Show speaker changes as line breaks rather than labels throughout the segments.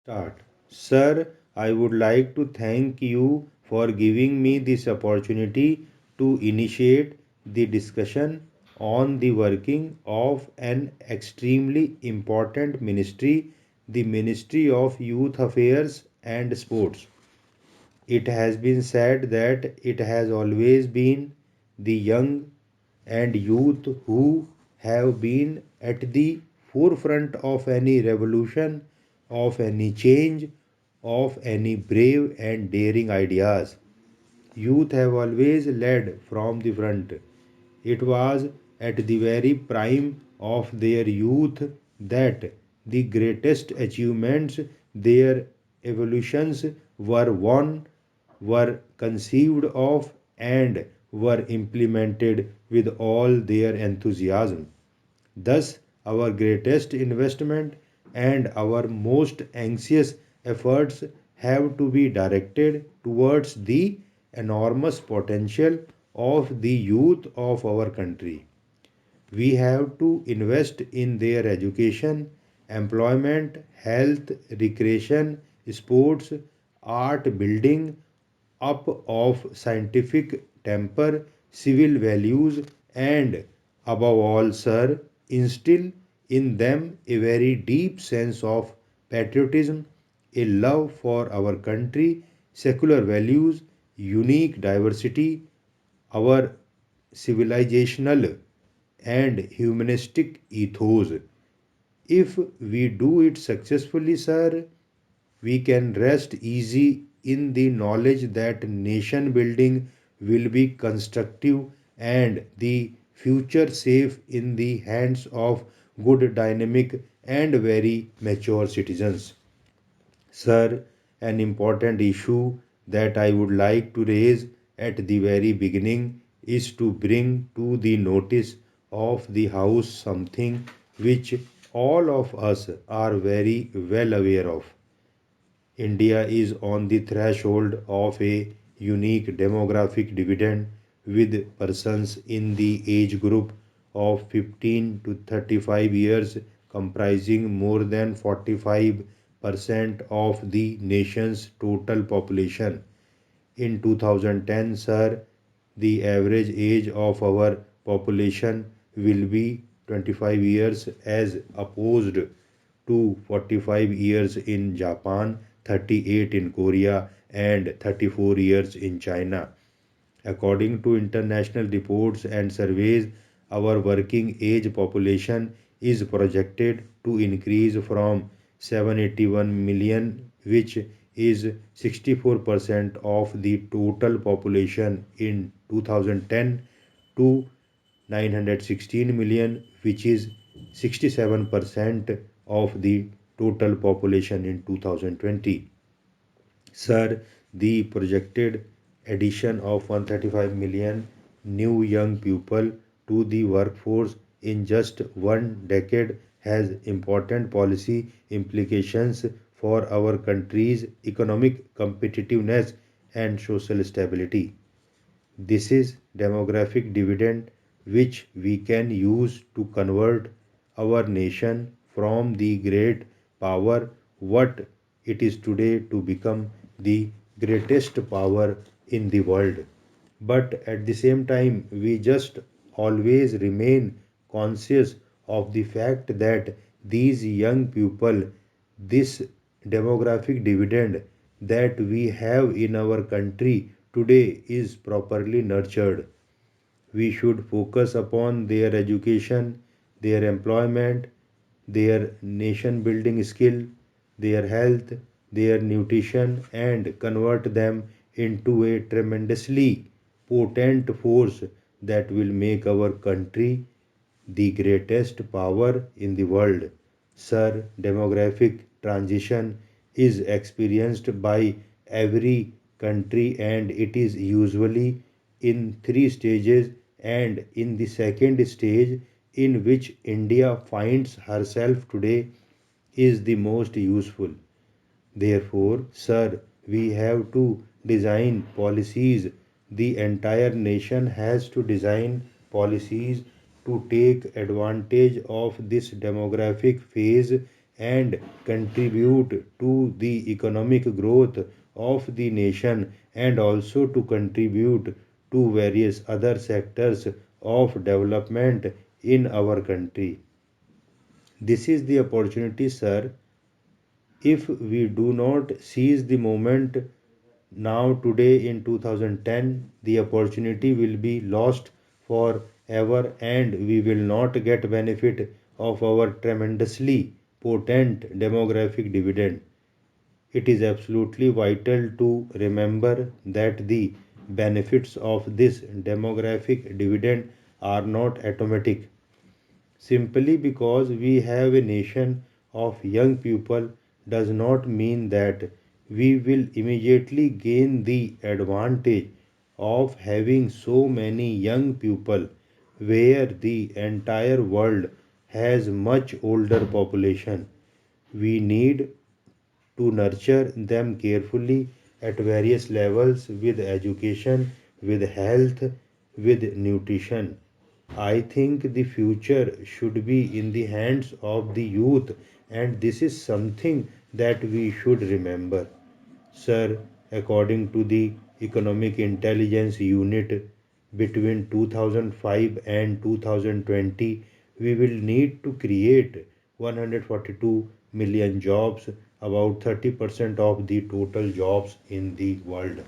Start. Sir, I would like to thank you for giving me this opportunity to initiate the discussion on the working of an extremely important ministry, the Ministry of Youth Affairs and Sports. It has been said that it has always been the young and youth who have been at the forefront of any revolution, of any change, of any brave and daring ideas. Youth have always led from the front. It was at the very prime of their youth that the greatest achievements, their evolutions, were won, were conceived of, and were implemented with all their enthusiasm. Thus, our greatest investment and our most anxious efforts have to be directed towards the enormous potential of the youth of our country. We have to invest in their education, employment, health, recreation, sports, art building up of scientific temper, civil values, and above all, sir, instill in them a very deep sense of patriotism, a love for our country, secular values, unique diversity, our civilizational and humanistic ethos. If we do it successfully, sir, we can rest easy in the knowledge that nation building will be constructive and the future safe in the hands of good, dynamic, and very mature citizens. Sir, an important issue that I would like to raise at the very beginning is to bring to the notice of the House something which all of us are very well aware of. India is on the threshold of a unique demographic dividend with persons in the age group of 15 to 35 years comprising more than 45% of the nation's total population. In 2010, sir, the average age of our population will be 25 years as opposed to 45 years in Japan, 38 in Korea, and 34 years in China. According to international reports and surveys, our working age population is projected to increase from 781 million, which is 64% of the total population in 2010, to 916 million, which is 67% of the total population in 2020. Sir, the projected addition of 135 million new young people to the workforce in just one decade has important policy implications for our country's economic competitiveness and social stability. This is demographic dividend which we can use to convert our nation from the great power what it is today to become the greatest power in the world. But at the same time, we just always remain conscious of the fact that these young people, this demographic dividend that we have in our country today is properly nurtured. We should focus upon their education, their employment, their nation building skill, their health, their nutrition, and convert them into a tremendously potent force that will make our country the greatest power in the world. Sir, demographic transition is experienced by every country and it is usually in three stages, and in the second stage in which India finds herself today is the most useful. Therefore, sir, we have to design policies. The entire nation has to design policies to take advantage of this demographic phase and contribute to the economic growth of the nation and also to contribute to various other sectors of development in our country. This is the opportunity, sir. If we do not seize the moment now, today in 2010, the opportunity will be lost forever and we will not get benefit of our tremendously potent demographic dividend. It is absolutely vital to remember that the benefits of this demographic dividend are not automatic. Simply because we have a nation of young people does not mean that we will immediately gain the advantage of having so many young people where the entire world has much older population. We need to nurture them carefully at various levels with education, with health, with nutrition. I think the future should be in the hands of the youth, and this is something that we should remember. Sir, according to the Economic Intelligence Unit, between 2005 and 2020, we will need to create 142 million jobs, about 30% of the total jobs in the world.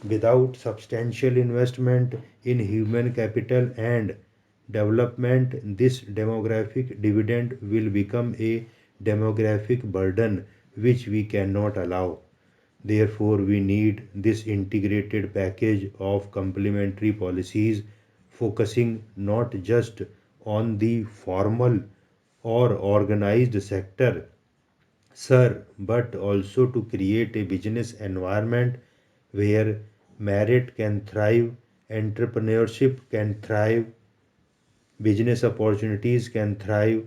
Without substantial investment in human capital and development, this demographic dividend will become a demographic burden which we cannot allow. Therefore, we need this integrated package of complementary policies focusing not just on the formal or organized sector, sir, but also to create a business environment where merit can thrive, entrepreneurship can thrive, business opportunities can thrive,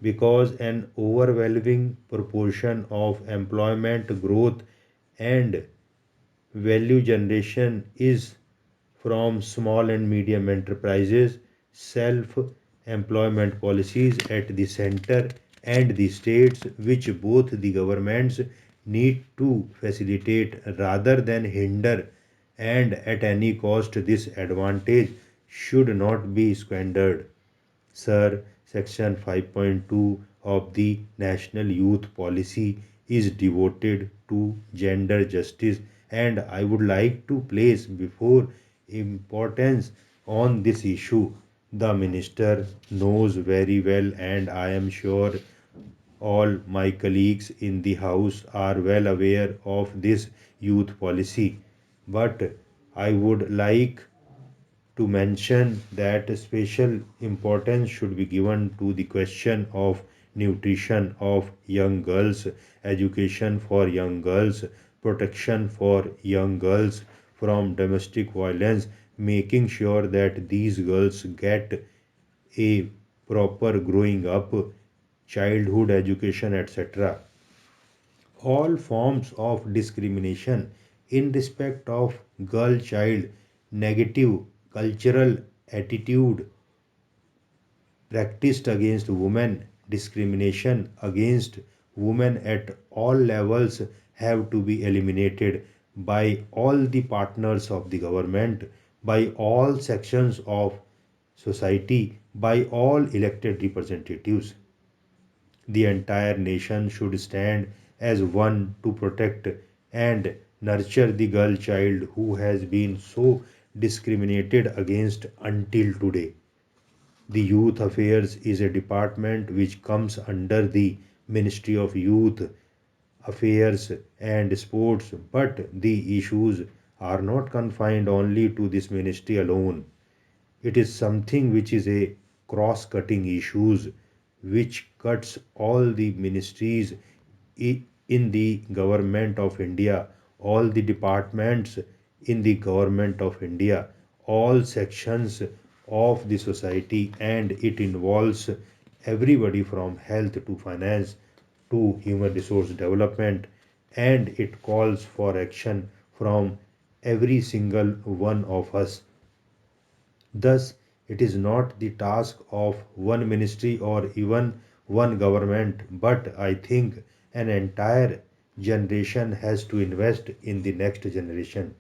because an overwhelming proportion of employment growth and value generation is from small and medium enterprises, self employment policies at the center and the states, which both the governments need to facilitate rather than hinder, and at any cost, this advantage should not be squandered. Sir, Section 5.2 of the National Youth Policy is devoted to gender justice, and I would like to place before importance on this issue. The minister knows very well, and I am sure all my colleagues in the House are well aware of this youth policy. But I would like to mention that special importance should be given to the question of nutrition of young girls, education for young girls, protection for young girls from domestic violence, making sure that these girls get a proper growing up, childhood education, etc. All forms of discrimination in respect of girl child, negative cultural attitude practiced against women, discrimination against women at all levels have to be eliminated by all the partners of the government, by all sections of society, by all elected representatives. The entire nation should stand as one to protect and nurture the girl child who has been so discriminated against until today. The Youth Affairs is a department which comes under the Ministry of Youth Affairs and Sports, but the issues are not confined only to this ministry alone. It is something which is a cross-cutting issues which cuts all the ministries in the government of India, all the departments in the government of India, all sections of the society, and it involves everybody from health to finance to human resource development, and it calls for action from every single one of us. Thus, it is not the task of one ministry or even one government, but I think an entire generation has to invest in the next generation.